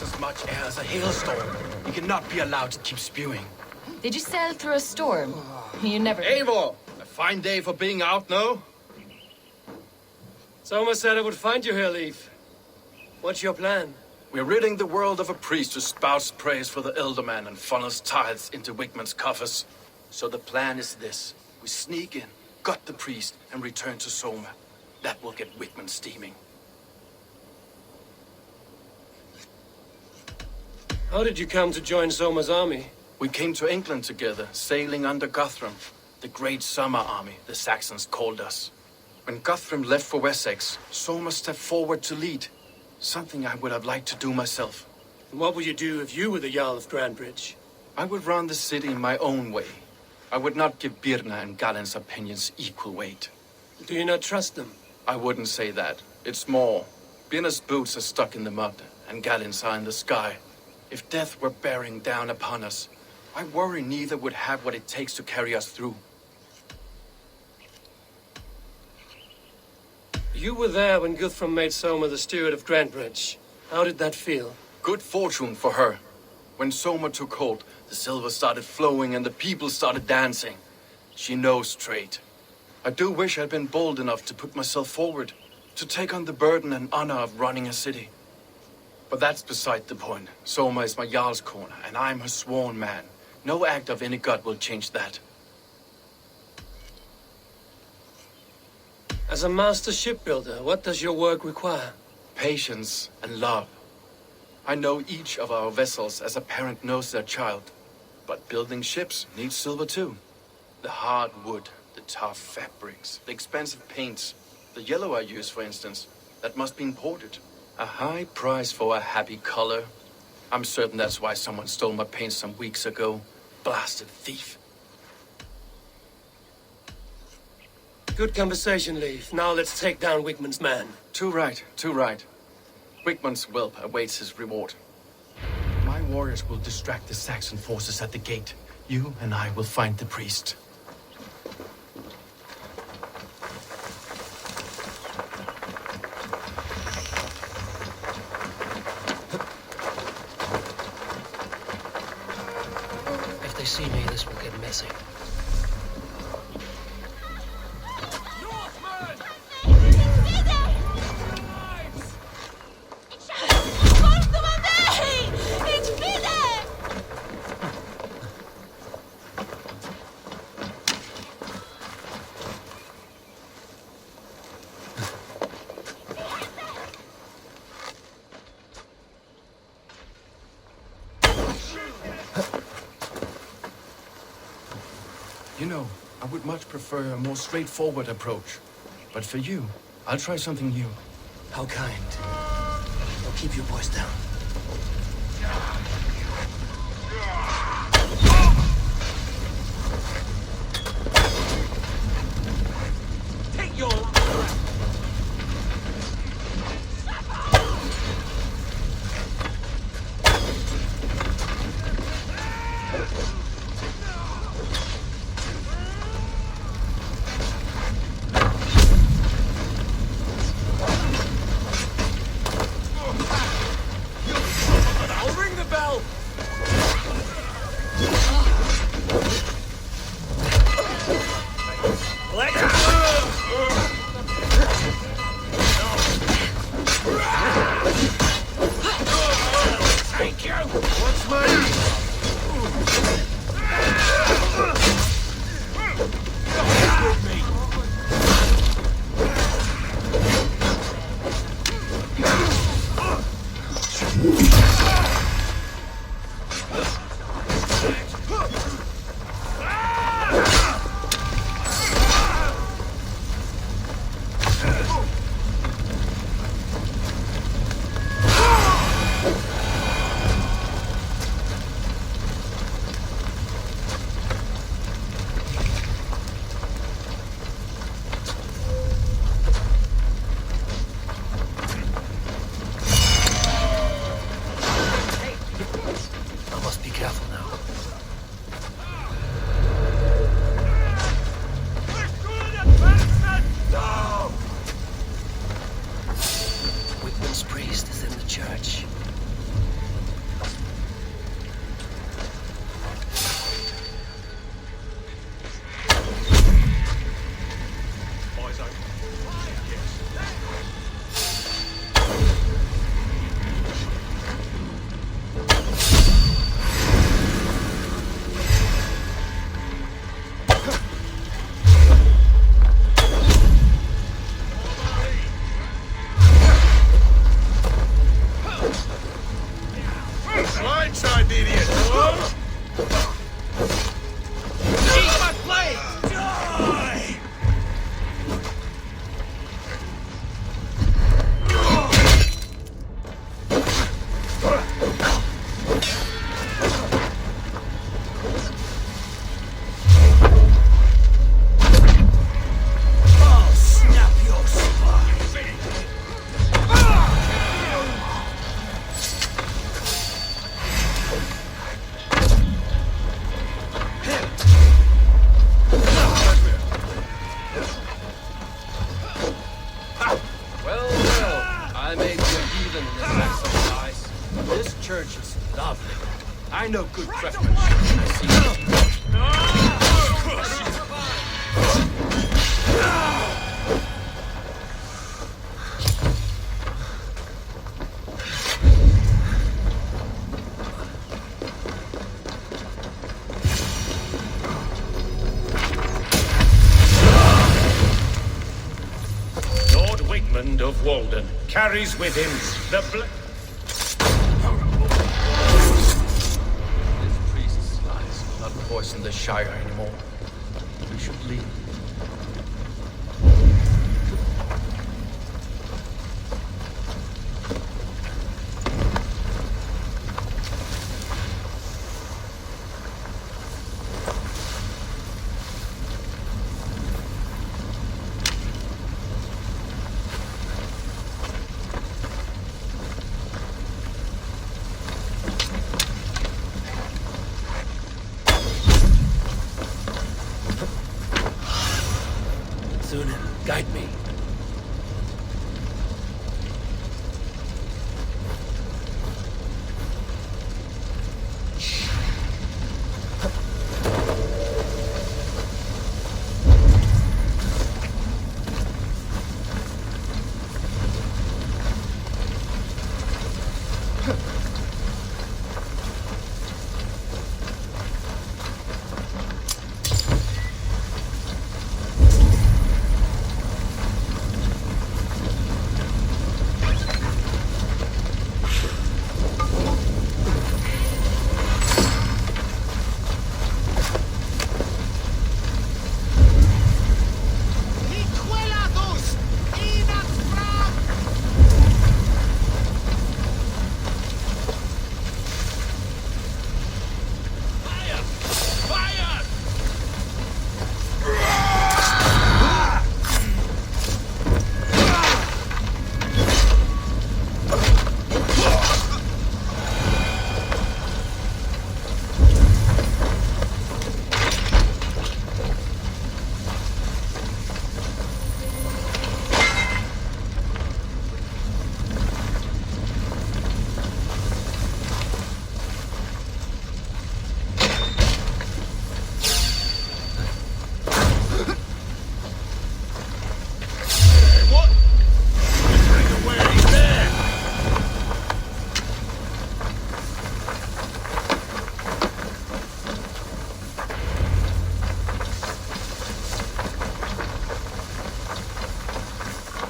As much air as a hailstorm. You cannot be allowed to keep spewing. Did you sail through a storm? You never... Eivor! A fine day for being out, no? Soma said I would find you here, Leif. What's your plan? We're ridding the world of a priest who spouts praise for the Elderman and funnels tithes into Wigman's coffers. So the plan is this. We sneak in, gut the priest, and return to Soma. That will get Wigman steaming. How did you come to join Soma's army? We came to England together, sailing under Guthrum. The great summer army, the Saxons called us. When Guthrum left for Wessex, Soma stepped forward to lead. Something I would have liked to do myself. And what would you do if you were the Jarl of Grandbridge? I would run the city in my own way. I would not give Birna and Galen's opinions equal weight. Do you not trust them? I wouldn't say that. It's more. Birna's boots are stuck in the mud, and Galen's are in the sky. If death were bearing down upon us, I worry neither would have what it takes to carry us through. You were there when Guthrum made Soma the steward of Grandbridge. How did that feel? Good fortune for her. When Soma took hold, the silver started flowing and the people started dancing. She knows trade. I do wish I'd been bold enough to put myself forward, to take on the burden and honor of running a city. But that's beside the point. Soma is my Jarl's corner, and I'm her sworn man. No act of any god will change that. As a master shipbuilder, what does your work require? Patience and love. I know each of our vessels as a parent knows their child. But building ships needs silver too. The hard wood, the tough fabrics, the expensive paints. The yellow I use, for instance, that must be imported. A high price for a happy color. I'm certain that's why someone stole my paint some weeks ago. Blasted thief. Good conversation, Leif. Now let's take down Wigman's man. Too right, too right. Wigman's whelp awaits his reward. My warriors will distract the Saxon forces at the gate. You and I will find the priest. If they see me, this will get messy. You know, I would much prefer a more straightforward approach. But for you, I'll try something new. How kind. I'll keep your voice down. Take your life! I'll ring the bell! I may be a heathen in this Saxon eyes, but this church is lovely. I know good craftsmanship when I see it. Of Walden carries with him the This priest's lies will not poison the Shire anymore. We should leave. Guide me.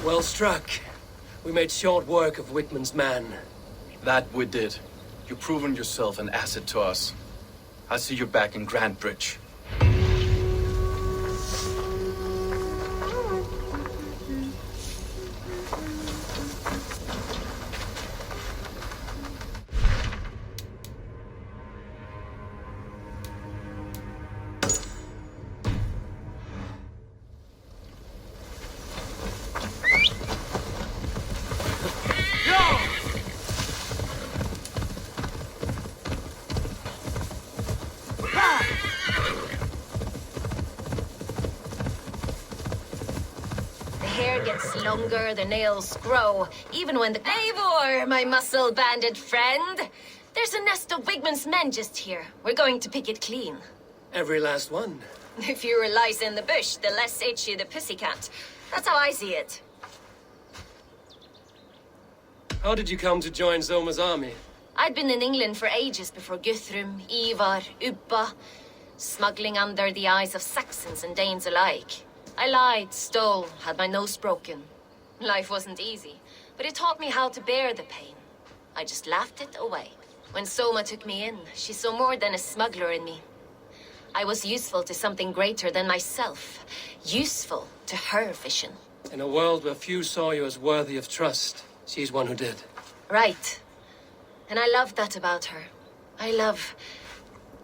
Well struck. We made short work of Whitman's man. That we did. You've proven yourself an asset to us. I'll see you back in Grantbridge. Gets longer, the nails grow, even when the— Eivor, my muscle-banded friend! There's a nest of Wigman's men just here. We're going to pick it clean. Every last one. The fewer lice in the bush, the less itchy the pussycat. That's how I see it. How did you come to join Zoma's army? I'd been in England for ages before Guthrum, Ivar, Ubba, smuggling under the eyes of Saxons and Danes alike. I lied, stole, had my nose broken. Life wasn't easy, but it taught me how to bear the pain. I just laughed it away. When Soma took me in, she saw more than a smuggler in me. I was useful to something greater than myself. Useful to her vision. In a world where few saw you as worthy of trust, she's one who did. Right. And I love that about her. I love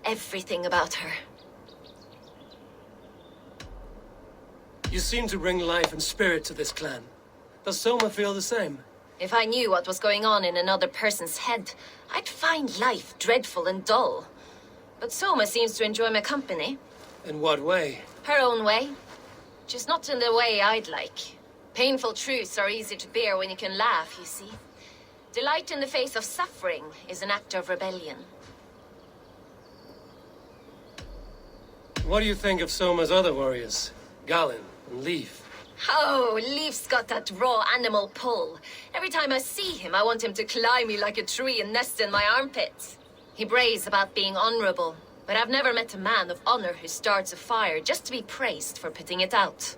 everything about her. You seem to bring life and spirit to this clan. Does Soma feel the same? If I knew what was going on in another person's head, I'd find life dreadful and dull. But Soma seems to enjoy my company. In what way? Her own way. Just not in the way I'd like. Painful truths are easy to bear when you can laugh, you see. Delight in the face of suffering is an act of rebellion. What do you think of Soma's other warriors? Galen and Leaf? Oh, Leaf's got that raw animal pull. Every time I see him, I want him to climb me like a tree and nest in my armpits. He brays about being honorable, but I've never met a man of honor who starts a fire just to be praised for putting it out.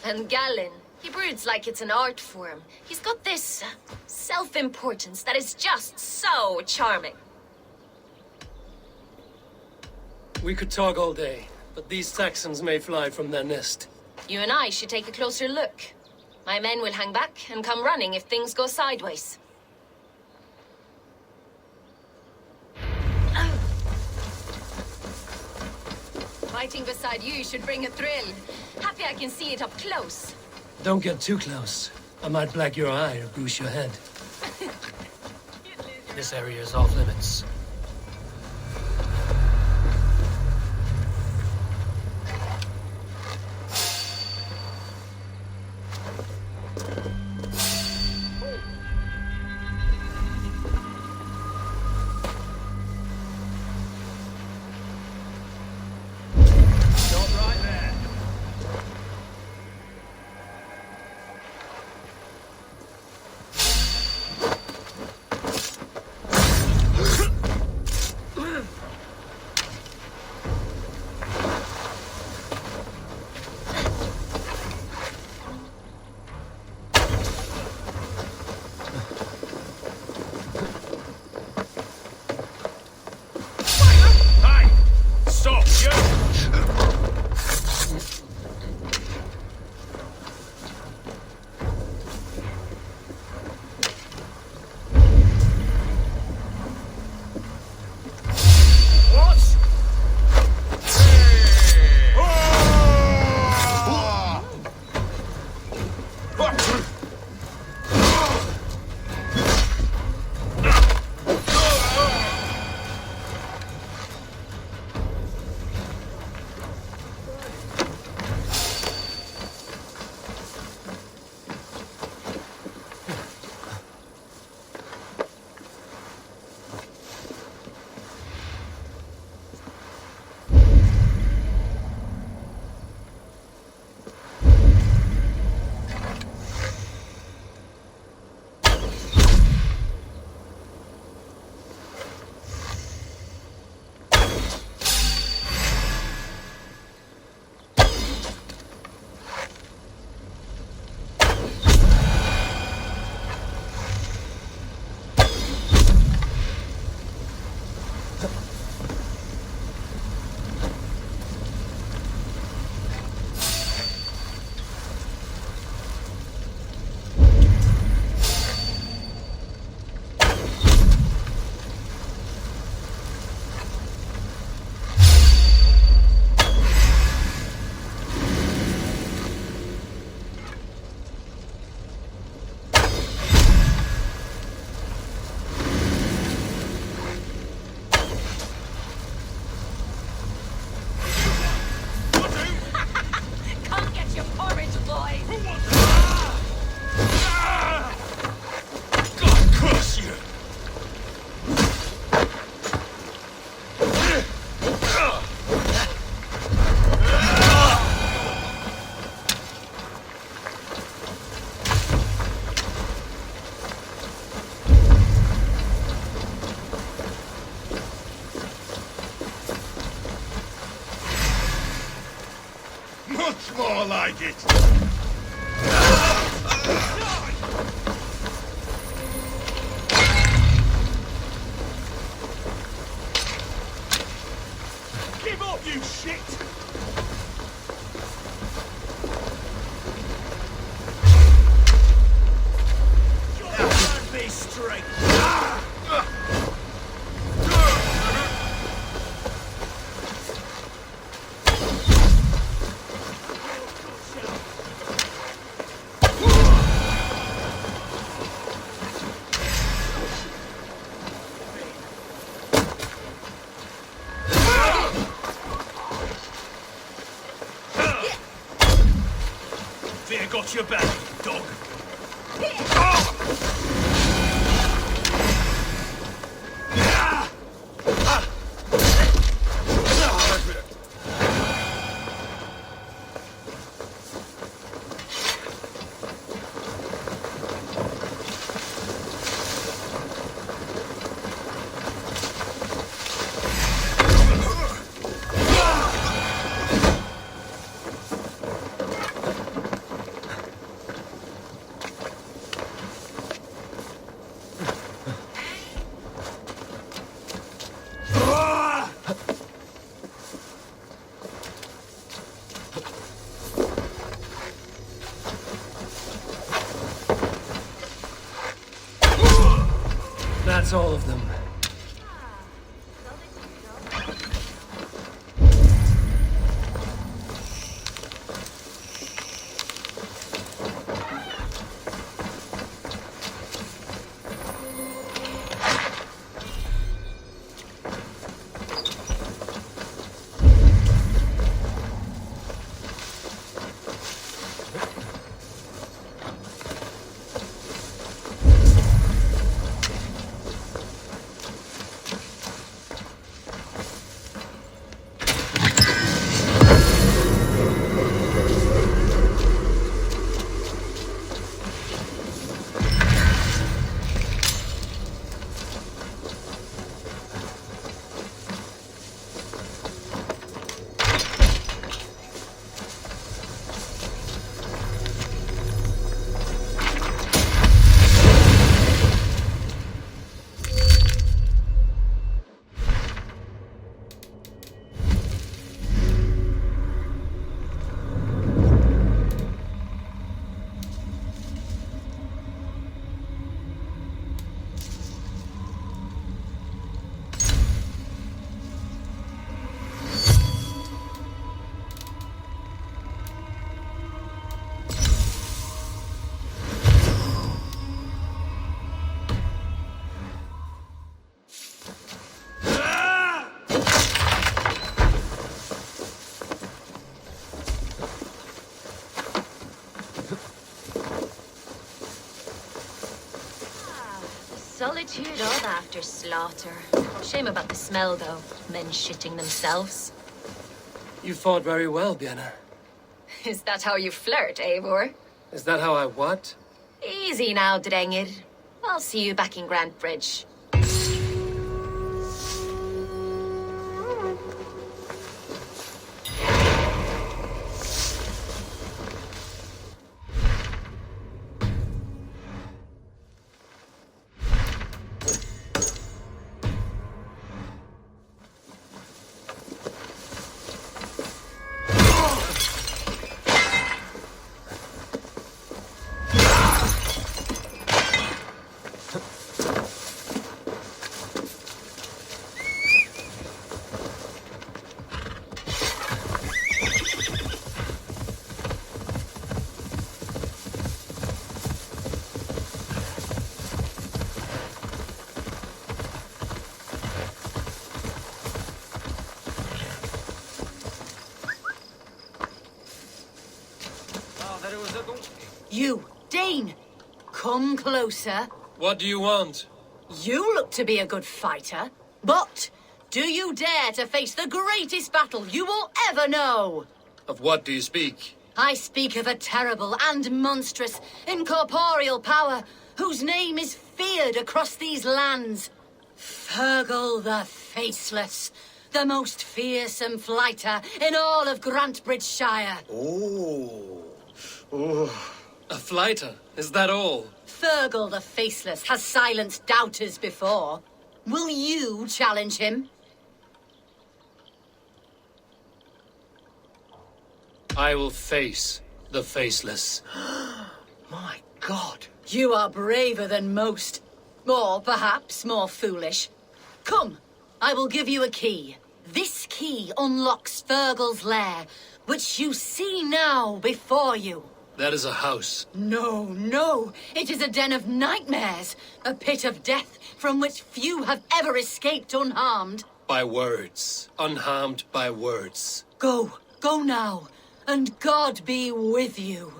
And Galen, he broods like it's an art form. He's got this self-importance that is just so charming. We could talk all day, but these Saxons may fly from their nest. You and I should take a closer look. My men will hang back and come running if things go sideways. Fighting beside you should bring a thrill. Happy I can see it up close. Don't get too close. I might black your eye or goose your head. This area is off limits. Much more like it! Give up, you shit! Don't be straight! Fear got Watch your back, dog. That's all of them. Solitude of after slaughter. Shame about the smell, though. Men shitting themselves. You fought very well, Bianna. Is that how you flirt, Eivor? Is that how I what? Easy now, Drengir. I'll see you back in Grand Bridge. You, Dane! Come closer. What do you want? You look to be a good fighter, but do you dare to face the greatest battle you will ever know? Of what do you speak? I speak of a terrible and monstrous incorporeal power whose name is feared across these lands. Fergal the Faceless, the most fearsome fighter in all of Grantbridgeshire. A flighter? Is that all? Fergal the Faceless has silenced doubters before. Will you challenge him? I will face the Faceless. My God. You are braver than most. Or perhaps more foolish. Come, I will give you a key. This key unlocks Fergal's lair, which you see now before you. That is a house. No, no. It is a den of nightmares. A pit of death from which few have ever escaped unharmed. By words. Unharmed by words. Go now, and God be with you.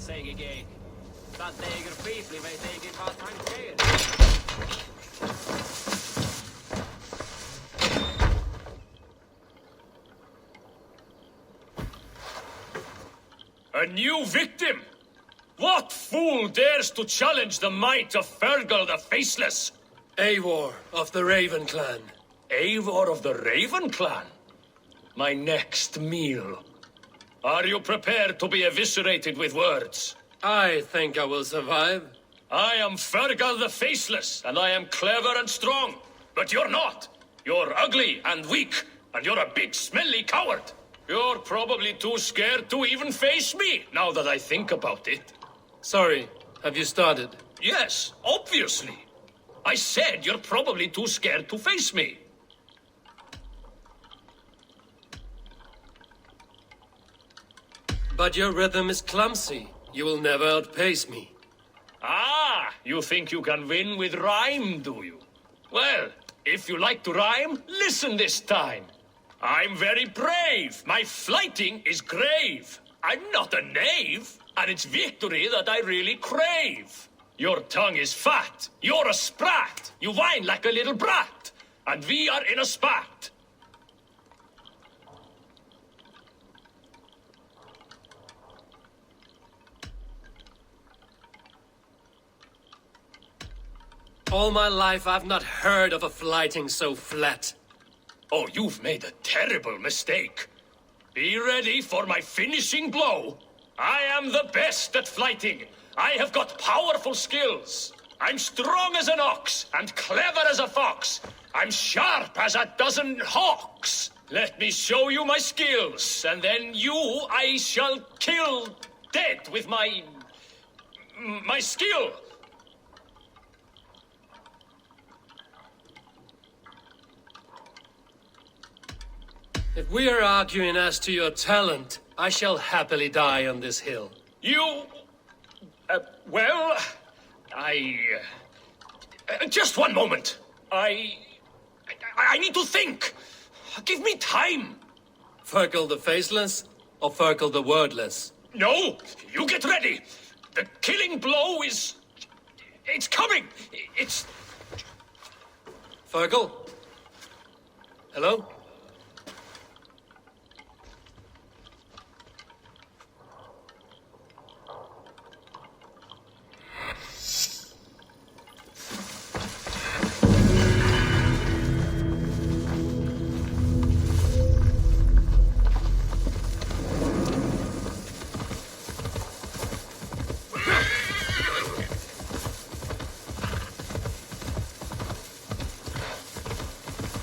A new victim? What fool dares to challenge the might of Fergal the Faceless? Eivor of the Raven clan. Eivor of the Raven clan? My next meal. Are you prepared to be eviscerated with words? I think I will survive. I am Fergal the Faceless, and I am clever and strong. But you're not. You're ugly and weak, and you're a big smelly coward. You're probably too scared to even face me, now that I think about it. Sorry, have you started? Yes, obviously. I said you're probably too scared to face me. But your rhythm is clumsy. You will never outpace me. Ah, you think you can win with rhyme, do you? Well, if you like to rhyme, listen this time. I'm very brave. My flighting is grave. I'm not a knave, and it's victory that I really crave. Your tongue is fat. You're a sprat. You whine like a little brat. And we are in a spat. All my life I've not heard of a flighting so flat. Oh, you've made a terrible mistake. Be ready for my finishing blow. I am the best at flighting. I have got powerful skills. I'm strong as an ox and clever as a fox. I'm sharp as a dozen hawks. Let me show you my skills, and then you I shall kill dead with my skill. If we are arguing as to your talent, I shall happily die on this hill. You... well... just one moment. I need to think. Give me time. Fergal the Faceless or Fergal the Wordless? No, you get ready. The killing blow is... it's coming. It's... Fergal? Hello?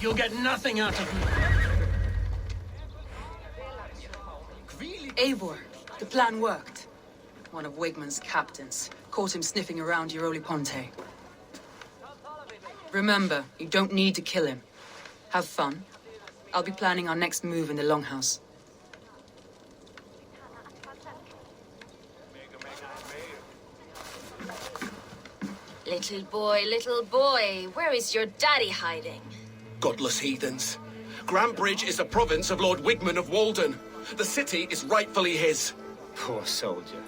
You'll get nothing out of me. Eivor, the plan worked. One of Wigmund's captains caught him sniffing around Euroli Ponte. Remember, you don't need to kill him. Have fun. I'll be planning our next move in the Longhouse. Little boy, where is your daddy hiding? Godless heathens. Grantbridge is a province of Lord Wigmund of Walden. The city is rightfully his. Poor soldier.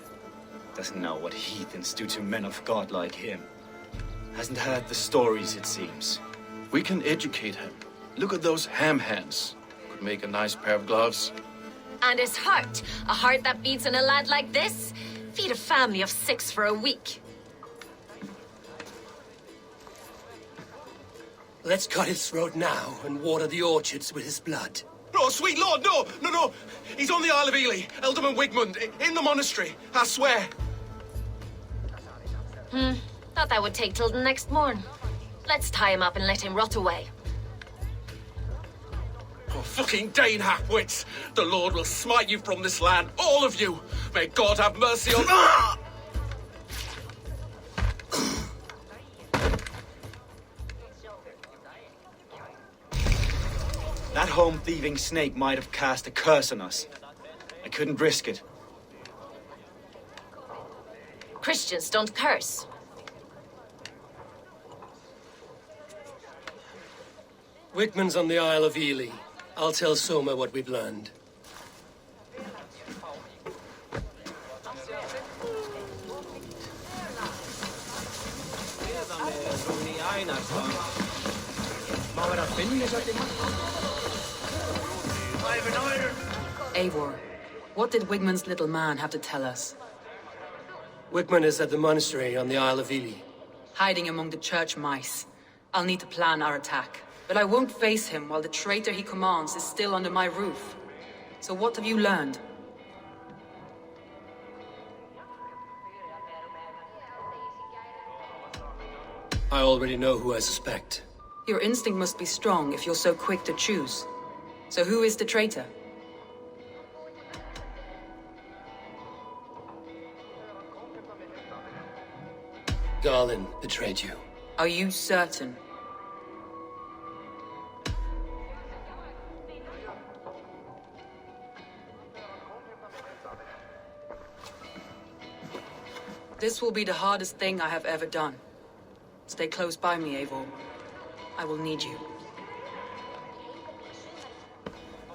Doesn't know what heathens do to men of God like him. Hasn't heard the stories, it seems. We can educate him. Look at those ham hands. Could make a nice pair of gloves. And his heart, a heart that beats in a lad like this, feed a family of 6 for a week. Let's cut his throat now and water the orchards with his blood. No, sweet lord, no! He's on the Isle of Ely, Ealdorman Wigmund, in the monastery, I swear. Thought that would take till the next morn. Let's tie him up and let him rot away. Oh, fucking Dane halfwits! The Lord will smite you from this land, all of you! May God have mercy on... Ah! That home-thieving snake might have cast a curse on us. I couldn't risk it. Christians don't curse. Wigmund's on the Isle of Ely. I'll tell Soma what we've learned. Eivor, what did Wigmund's little man have to tell us? Wigmund is at the monastery on the Isle of Ely. Hiding among the church mice. I'll need to plan our attack. But I won't face him while the traitor he commands is still under my roof. So what have you learned? I already know who I suspect. Your instinct must be strong if you're so quick to choose. So who is the traitor? Garlin betrayed you. Are you certain? This will be the hardest thing I have ever done. Stay close by me, Eivor. I will need you.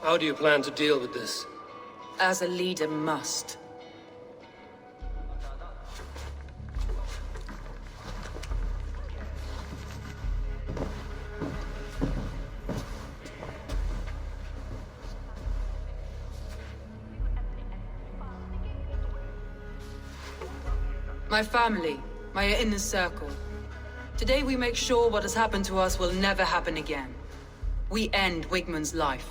How do you plan to deal with this? As a leader must. My family, my inner circle. Today we make sure what has happened to us will never happen again. We end Wigmund's life.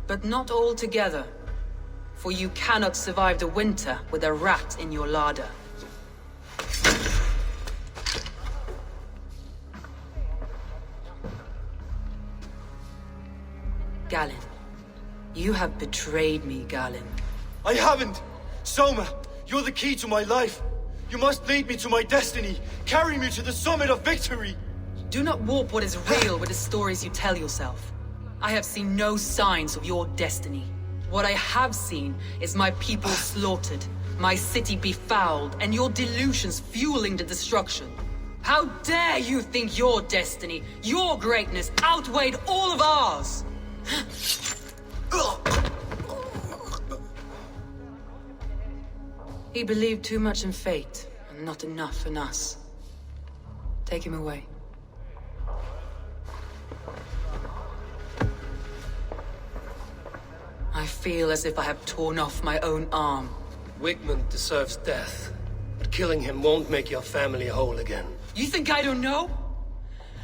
But not all together. For you cannot survive the winter with a rat in your larder. Galinn. You have betrayed me, Galinn. I haven't! Soma, you're the key to my life. You must lead me to my destiny. Carry me to the summit of victory. Do not warp what is real with the stories you tell yourself. I have seen no signs of your destiny. What I have seen is my people slaughtered, my city befouled, and your delusions fueling the destruction. How dare you think your destiny, your greatness, outweighed all of ours? He believed too much in fate, and not enough in us. Take him away. I feel as if I have torn off my own arm. Wigmund deserves death, but killing him won't make your family whole again. You think I don't know?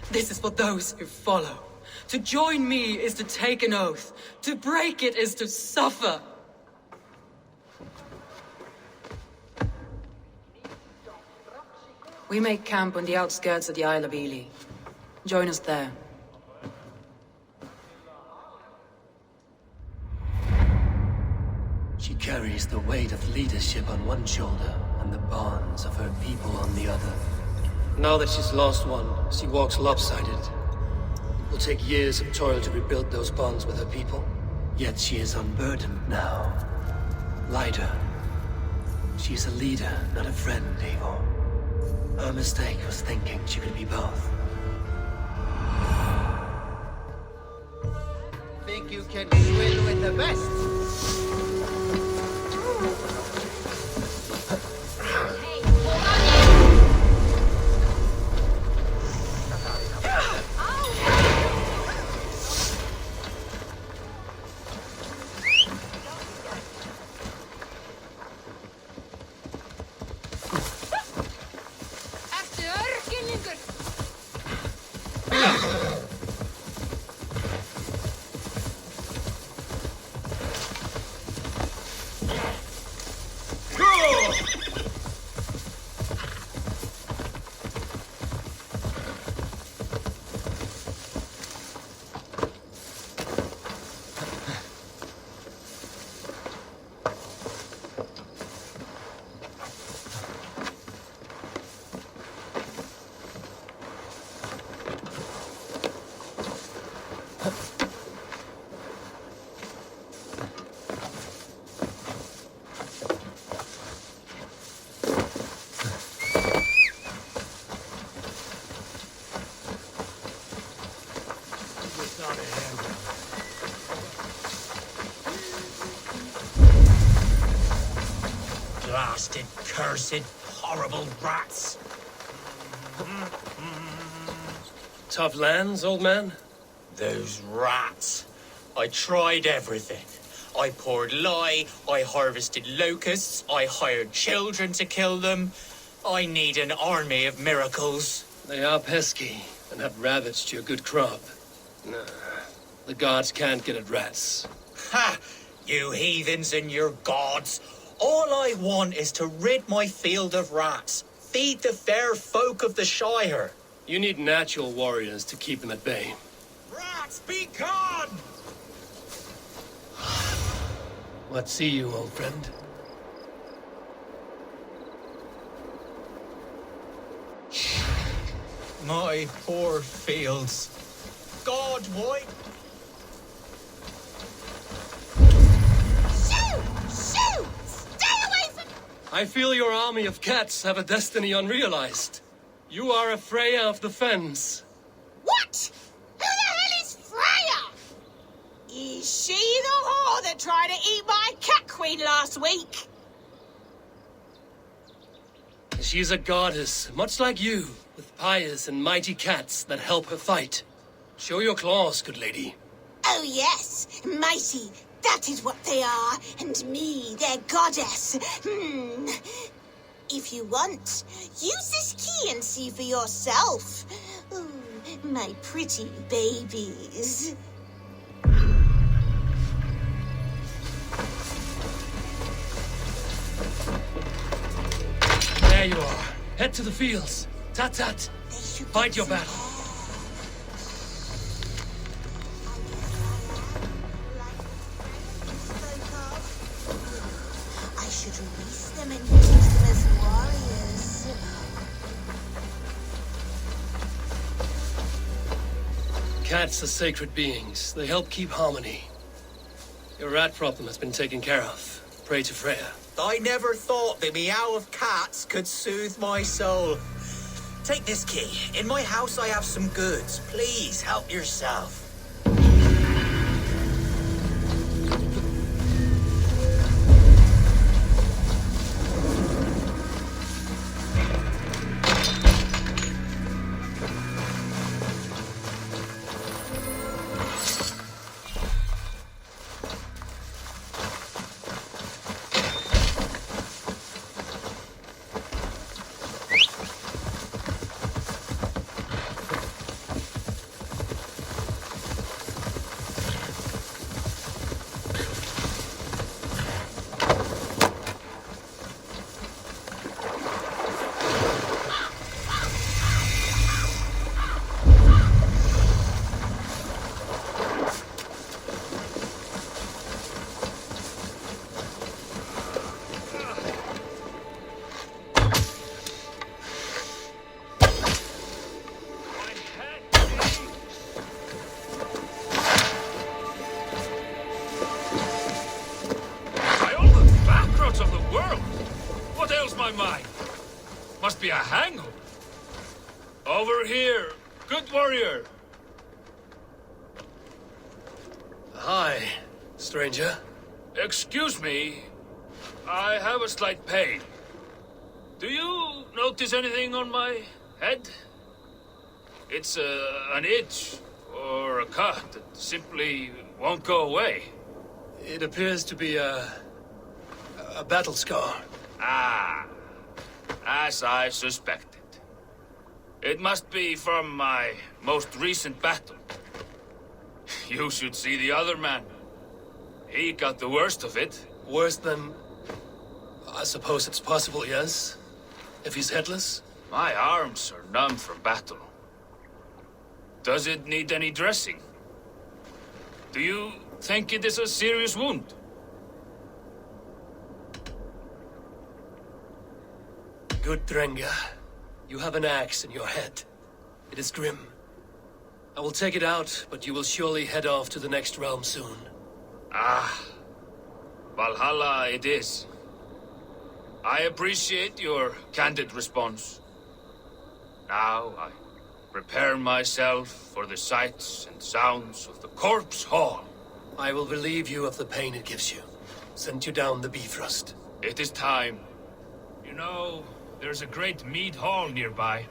This is for those who follow. To join me is to take an oath. To break it is to suffer. We make camp on the outskirts of the Isle of Ely. Join us there. She carries the weight of leadership on one shoulder and the bonds of her people on the other. Now that she's lost one, she walks lopsided. It will take years of toil to rebuild those bonds with her people. Yet she is unburdened now. Lighter. She's a leader, not a friend, Eivor. Her mistake was thinking she could be both. Think you can swim with the best? Blasted, cursed, horrible rats. Tough lands, old man? Those rats. I tried everything. I poured lye, I harvested locusts, I hired children to kill them. I need an army of miracles. They are pesky and have ravaged your good crop. Nah, the gods can't get at rats. Ha! You heathens and your gods. All I want is to rid my field of rats. Feed the fair folk of the Shire. You need natural warriors to keep them at bay. Rats, be gone! What see you, old friend? My poor fields. God, why? Shoot! Shoot! Stay away from... I feel your army of cats have a destiny unrealized. You are a Freya of the Fens. What? Who the hell is Freya? Is she the whore that tried to eat my cat queen last week? She's a goddess, much like you, with pious and mighty cats that help her fight. Show your claws, good lady. Oh yes, mighty. That is what they are, and me, their goddess. If you want, use this key and see for yourself. Ooh, my pretty babies. There you are. Head to the fields. Tat-tat. Fight your battle. I should release them and use them as warriors. Cats are sacred beings. They help keep harmony. Your rat problem has been taken care of. Pray to Freya. I never thought the meow of cats could soothe my soul. Take this key. In my house I have some goods. Please help yourself. Must be a hangover. Over here, good warrior. Hi, stranger. Excuse me, I have a slight pain. Do you notice anything on my head? It's an itch or a cut that simply won't go away. It appears to be a battle scar. Ah, as I suspected. It must be from my most recent battle. You should see the other man. He got the worst of it. Worse than... I suppose it's possible, yes? If he's headless? My arms are numb from battle. Does it need any dressing? Do you think it is a serious wound? Good Drenga. You have an axe in your head. It is grim. I will take it out, but you will surely head off to the next realm soon. Ah, Valhalla it is. I appreciate your candid response. Now I prepare myself for the sights and sounds of the corpse hall. I will relieve you of the pain it gives you. Send you down the Bifrost. It is time. You know, there's a great mead hall nearby.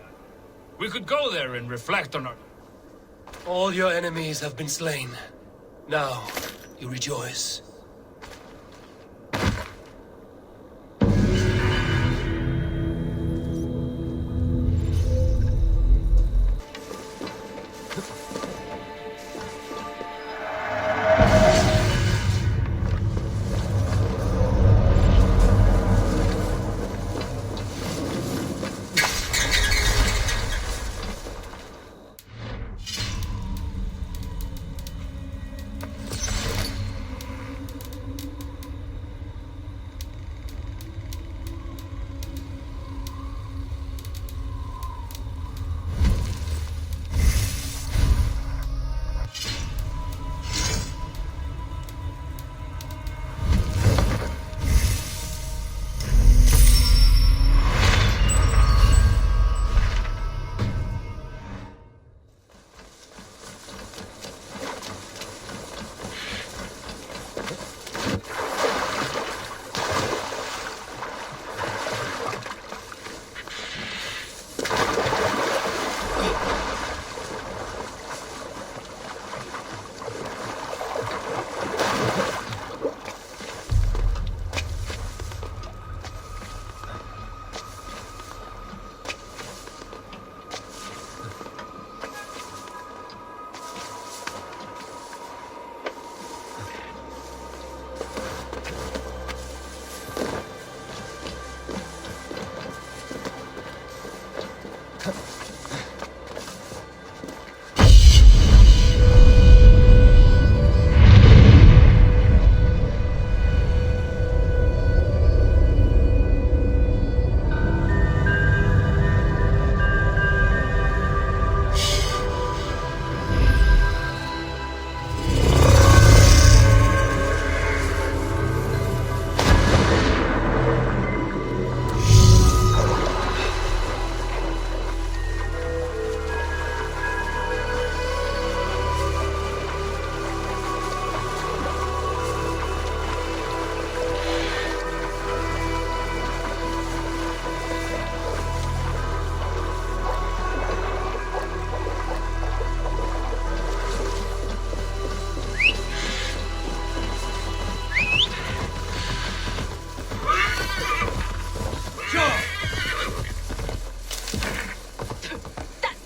We could go there and reflect on our... All your enemies have been slain. Now, you rejoice.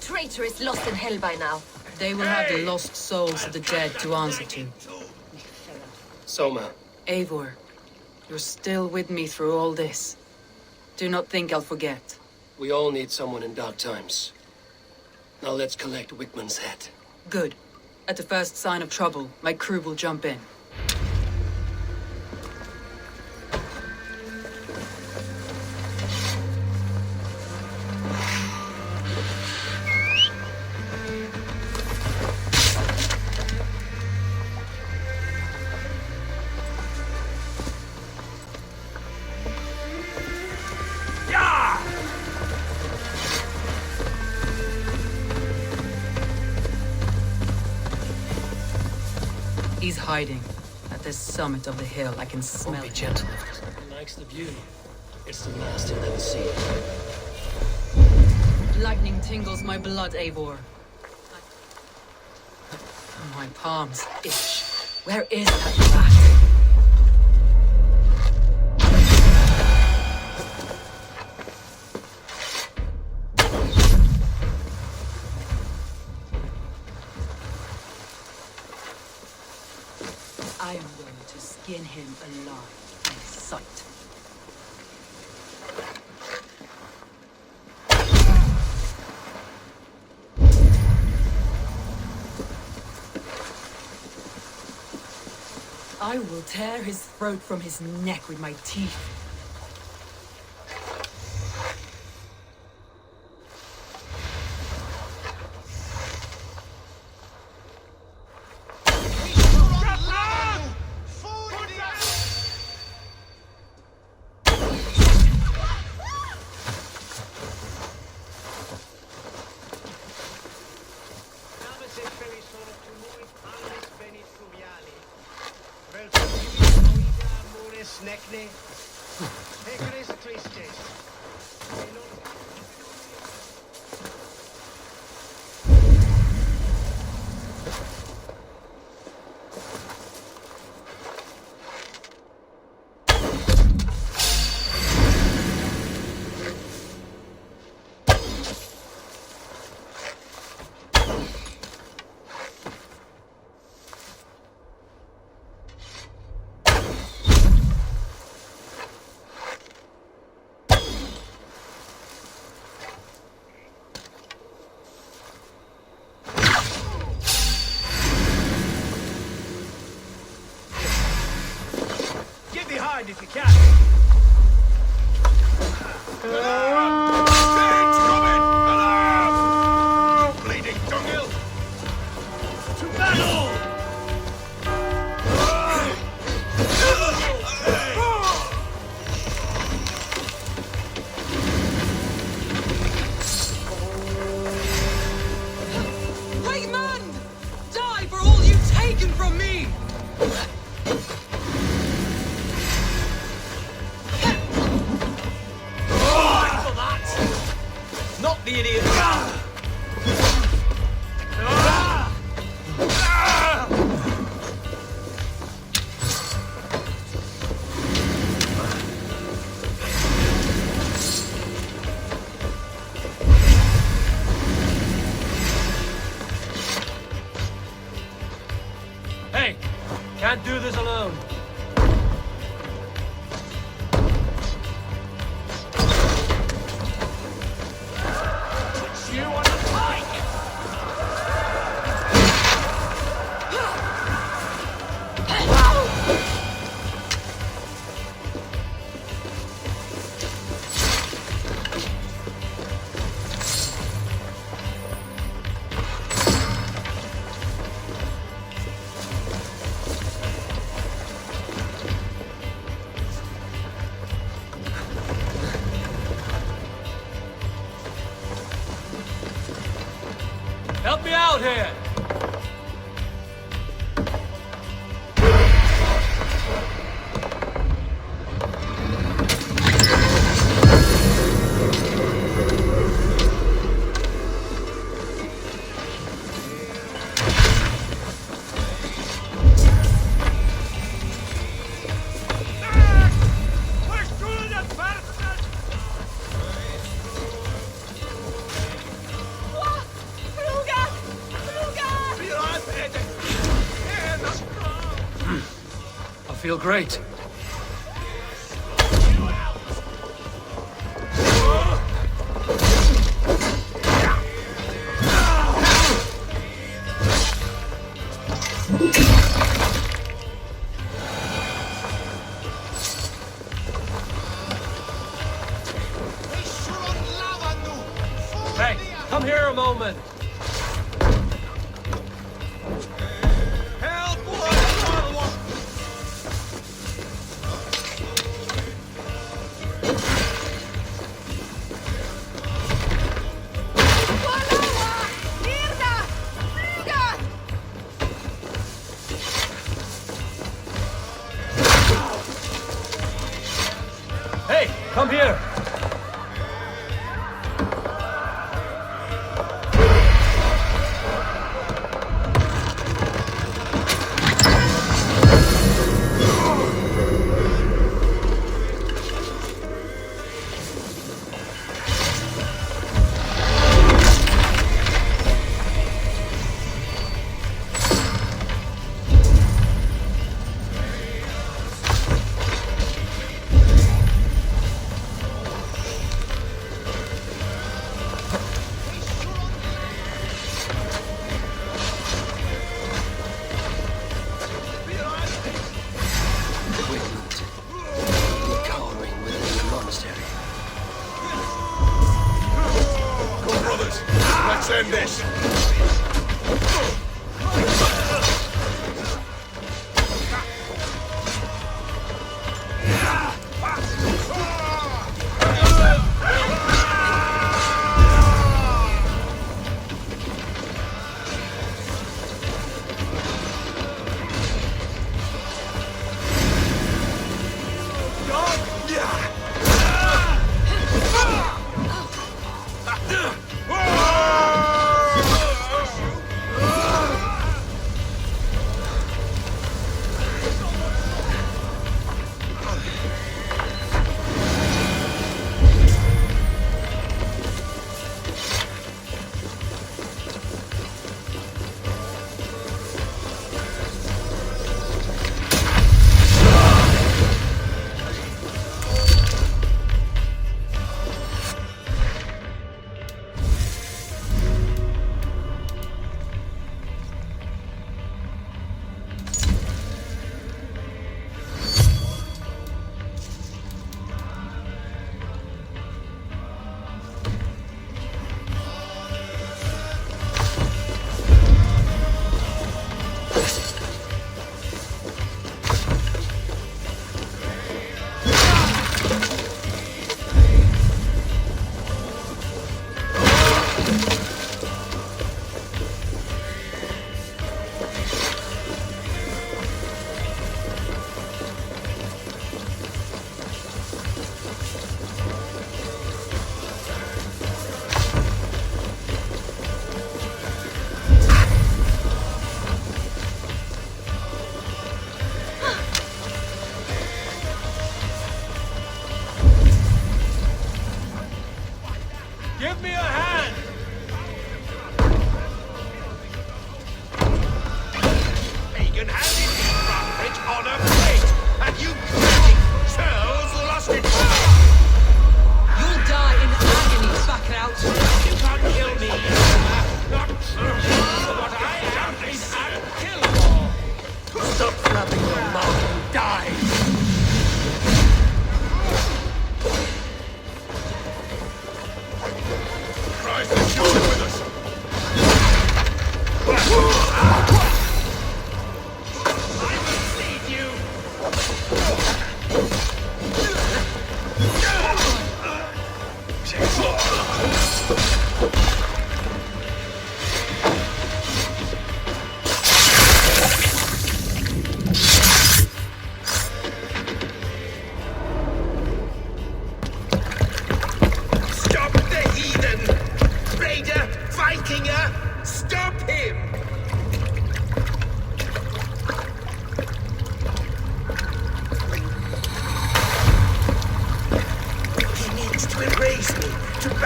Traitor is lost in hell by now. They will have the lost souls of the dead to answer to. Soma. Eivor, you're still with me through all this. Do not think I'll forget. We all need someone in dark times. Now let's collect Wickman's head. Good. At the first sign of trouble, my crew will jump in. He's hiding. At the summit of the hill, I can smell Be it. gentle. He likes the view. It's the last he'll ever see. Lightning tingles my blood, Eivor. My palms itch. Where is that rat? I am going to skin him alive in sight. I will tear his throat from his neck with my teeth. Snekne, If you can. Bleeding dunghill! To battle! Great man! Die for all you've taken from me! Not the idiot. Hey, can't do this alone. You want to fight? Help me out here! I feel great. Hey, come here a moment. Hey, come here!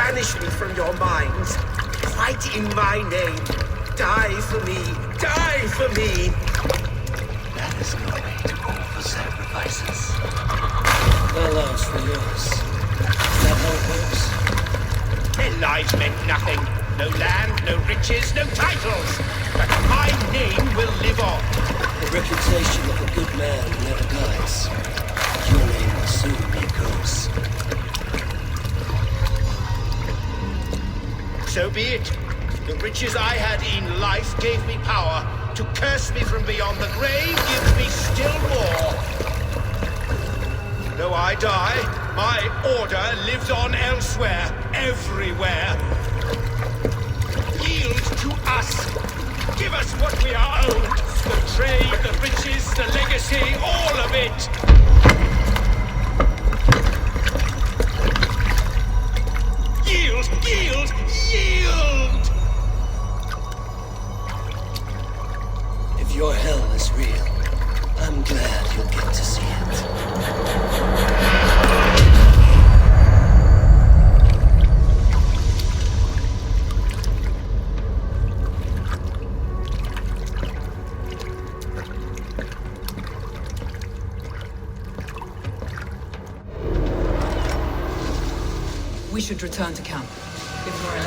Banish me from your minds. Fight in my name. Die for me. Die for me. That is no way to offer sacrifices. Their lives for yours. Is that how it works? Their lives meant nothing. No land, no riches, no titles. But my name will live on. The reputation of a good man never dies. Your name will soon be a curse. So be it. The riches I had in life gave me power. To curse me from beyond the grave gives me still more. Though I die, my order lives on elsewhere, everywhere. Yield to us. Give us what we are owed. The trade, the riches, the legacy, all of it. Yield, yield, yield! If your hell is real, I'm glad you'll get to see it. We should return to camp. If we're in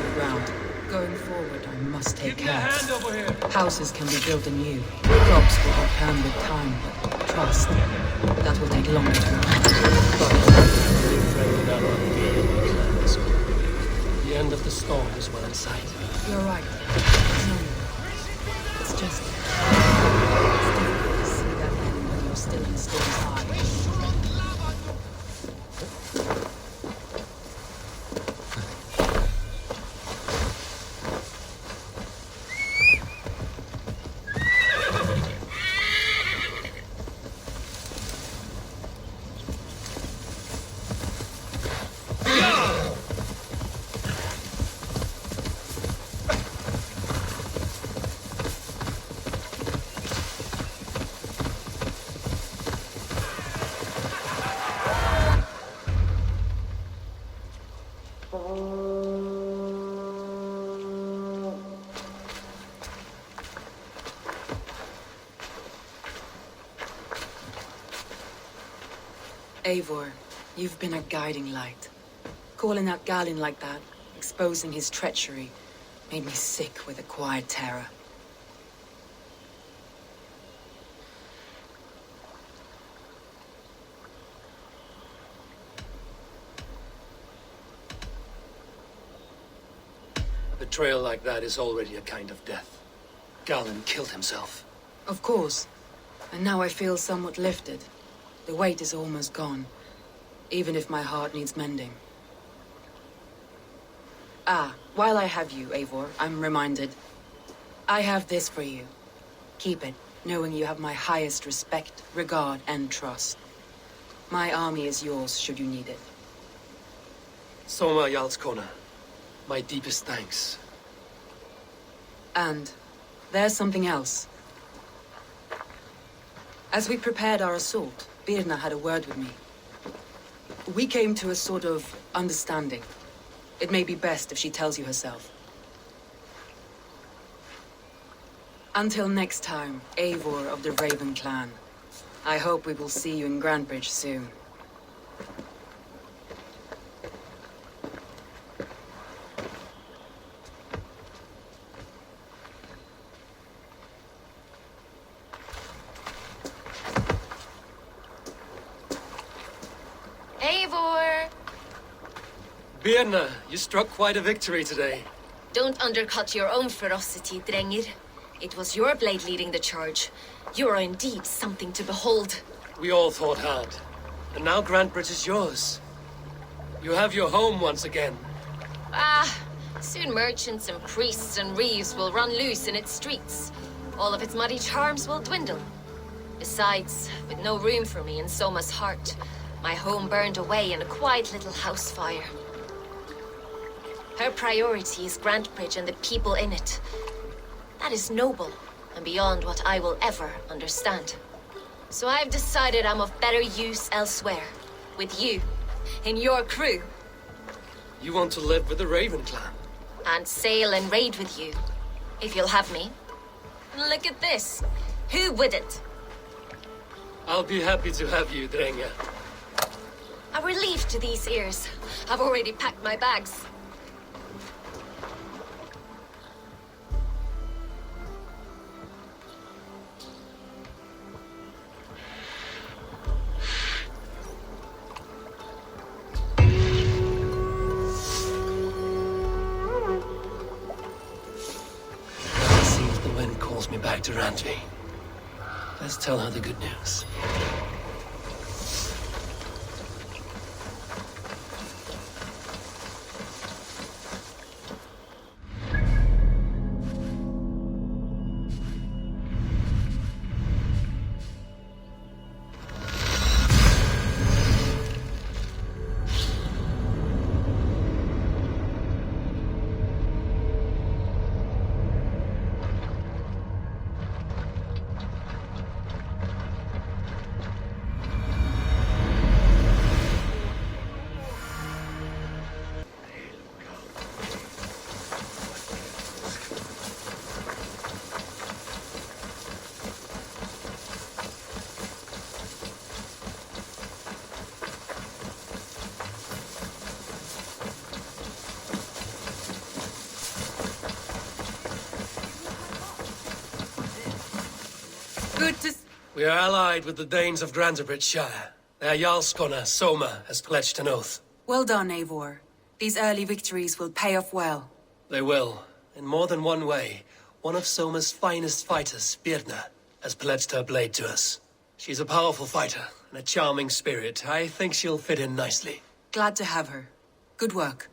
the ground. Going forward, I must take care. Hand over here. Houses can be built anew. Crops will return with time, but trust, that will take longer to return. The end of the storm is well in sight. You're right. No, it's just... It's difficult to see that end when you're still in storm's eye. Eivor, you've been a guiding light. Calling out Galinn like that, exposing his treachery, made me sick with a quiet terror. Betrayal like that is already a kind of death. Galinn killed himself. Of course. And now I feel somewhat lifted. The weight is almost gone, even if my heart needs mending. Ah, while I have you, Eivor, I'm reminded. I have this for you. Keep it, knowing you have my highest respect, regard, and trust. My army is yours, should you need it. Soma Jarlskona, my deepest thanks. And there's something else. As we prepared our assault, Birna had a word with me. We came to a sort of understanding. It may be best if she tells you herself. Until next time, Eivor of the Raven clan. I hope we will see you in Grantebridge soon. Eivor! Birna, you struck quite a victory today. Don't undercut your own ferocity, Drengir. It was your blade leading the charge. You are indeed something to behold. We all thought hard. And now Grantebridge is yours. You have your home once again. Soon merchants and priests and reeves will run loose in its streets. All of its muddy charms will dwindle. Besides, with no room for me in Soma's heart, my home burned away in a quiet little house fire. Her priority is Grantebridge and the people in it. That is noble, and beyond what I will ever understand. So I've decided I'm of better use elsewhere. With you, in your crew. You want to live with the Raven clan? And sail and raid with you, if you'll have me. Look at this. Who wouldn't? I'll be happy to have you, Drenge. A relief to these ears. I've already packed my bags. Me back to Randvi. Let's tell her the good news. We are allied with the Danes of Grantebridge-shire. Their Jarlskona, Soma, has pledged an oath. Well done, Eivor. These early victories will pay off well. They will. In more than one way. One of Soma's finest fighters, Birna, has pledged her blade to us. She's a powerful fighter and a charming spirit. I think she'll fit in nicely. Glad to have her. Good work.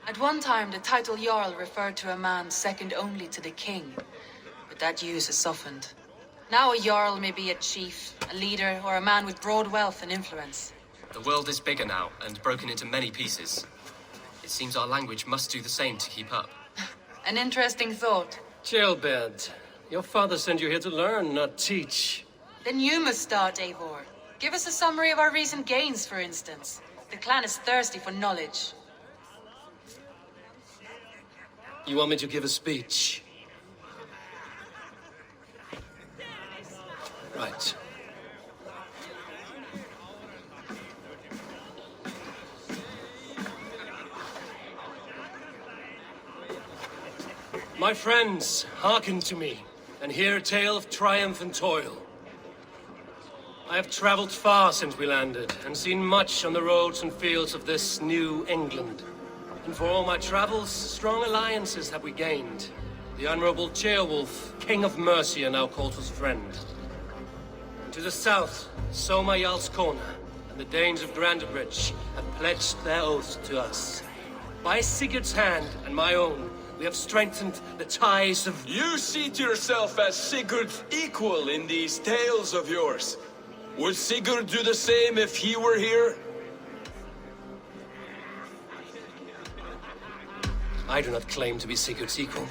At one time, the title Jarl referred to a man second only to the king. But that use has softened. Now a Jarl may be a chief, a leader, or a man with broad wealth and influence. The world is bigger now, and broken into many pieces. It seems our language must do the same to keep up. An interesting thought. Chillbed. Your father sent you here to learn, not teach. Then you must start, Eivor. Give us a summary of our recent gains, for instance. The clan is thirsty for knowledge. You want me to give a speech? Right. My friends, hearken to me, and hear a tale of triumph and toil. I have traveled far since we landed, and seen much on the roads and fields of this new England. And for all my travels, strong alliances have we gained. The Honorable Ceolwulf, King of Mercia, now calls us friend. And to the south, Soma Jarlskona and the Danes of Grantebridge have pledged their oaths to us. By Sigurd's hand and my own, we have strengthened the ties of... You see to yourself as Sigurd's equal in these tales of yours. Would Sigurd do the same if he were here? I do not claim to be Sigurd's equal,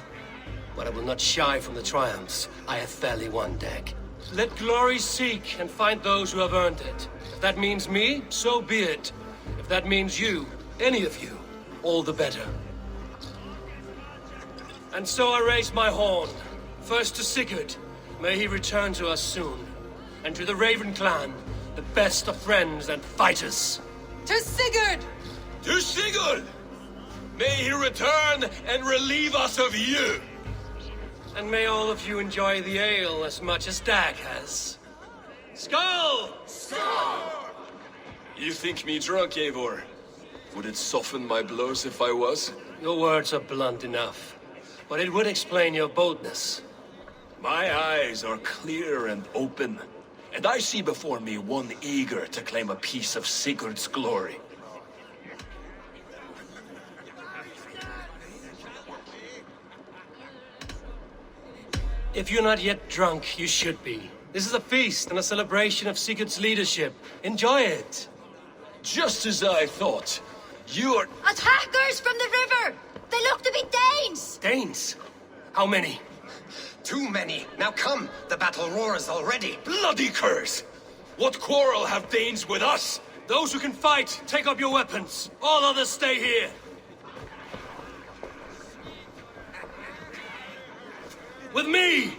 but I will not shy from the triumphs I have fairly won, Dag. Let glory seek and find those who have earned it. If that means me, so be it. If that means you, any of you, all the better. And so I raise my horn. First to Sigurd, may he return to us soon. And to the Raven clan, the best of friends and fighters. To Sigurd! To Sigurd! May he return and relieve us of you! And may all of you enjoy the ale as much as Dag has. Skull! Skull! You think me drunk, Eivor? Would it soften my blows if I was? Your words are blunt enough, but it would explain your boldness. My eyes are clear and open, and I see before me one eager to claim a piece of Sigurd's glory. If you're not yet drunk, you should be. This is a feast and a celebration of Sigurd's leadership. Enjoy it. Just as I thought. You are... Attackers from the river! They look to be Danes! Danes? How many? Too many. Now come, the battle roars already. Bloody curse! What quarrel have Danes with us? Those who can fight, take up your weapons. All others stay here. With me!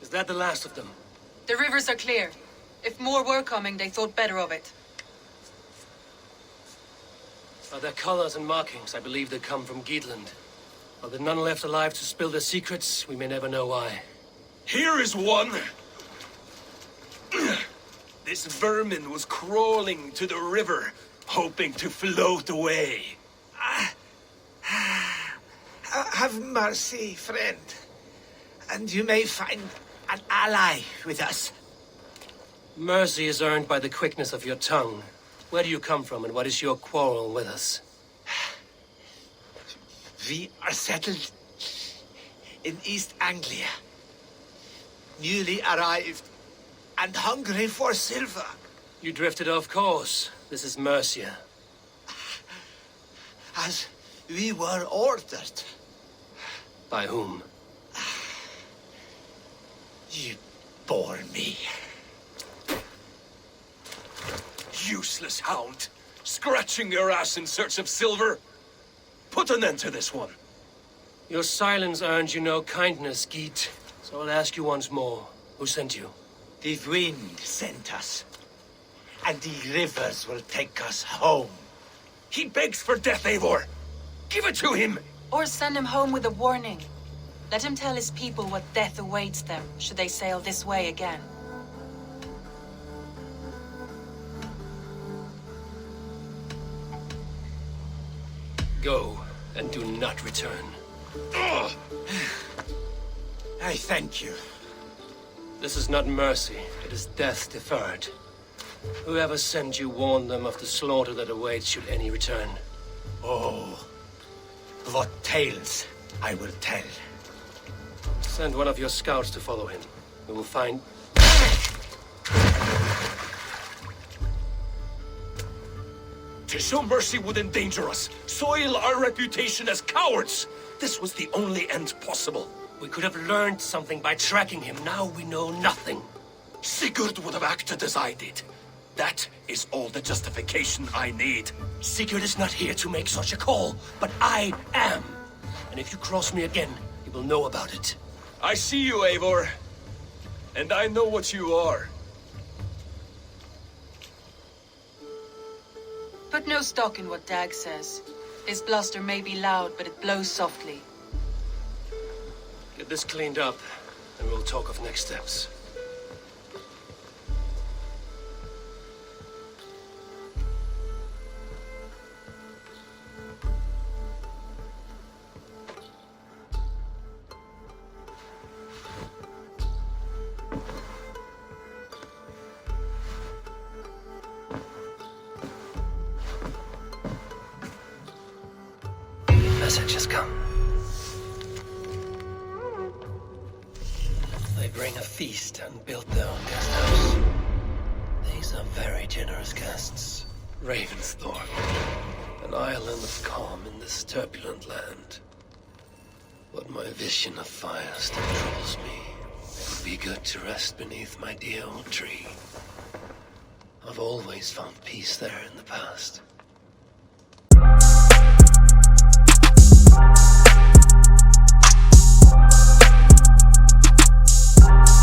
Is that the last of them? The rivers are clear. If more were coming, they thought better of it. By their colors and markings, I believe they come from Geatland. Are there none left alive to spill their secrets? We may never know why. Here is one! This vermin was crawling to the river, hoping to float away. Have mercy, friend. And you may find an ally with us. Mercy is earned by the quickness of your tongue. Where do you come from, and what is your quarrel with us? We are settled in East Anglia. Newly arrived and hungry for silver. You drifted off course. This is Mercia. As we were ordered. By whom? You bore me. Useless hound! Scratching your ass in search of silver! Put an end to this one! Your silence earned you no kindness, Geet. So I'll ask you once more. Who sent you? The wind sent us. And the rivers will take us home. He begs for death, Eivor! Give it to him! Or send him home with a warning. Let him tell his people what death awaits them, should they sail this way again. Go, and do not return. I thank you. This is not mercy, it is death deferred. Whoever sent you warned them of the slaughter that awaits should any return. Oh, what tales I will tell. Send one of your scouts to follow him. We will find... To show mercy would endanger us, soil our reputation as cowards. This was the only end possible. We could have learned something by tracking him. Now we know nothing. Sigurd would have acted as I did. That is all the justification I need. Sigurd is not here to make such a call, but I am. And if you cross me again, you will know about it. I see you, Eivor. And I know what you are. Put no stock in what Dag says. His bluster may be loud, but it blows softly. Get this cleaned up, and we'll talk of next steps. Message has come. They bring a feast and built their own guest house. These are very generous guests. Ravensthorpe, an island of calm in this turbulent land. But my vision of fire still troubles me. It would be good to rest beneath my dear old tree. I've always found peace there in the past.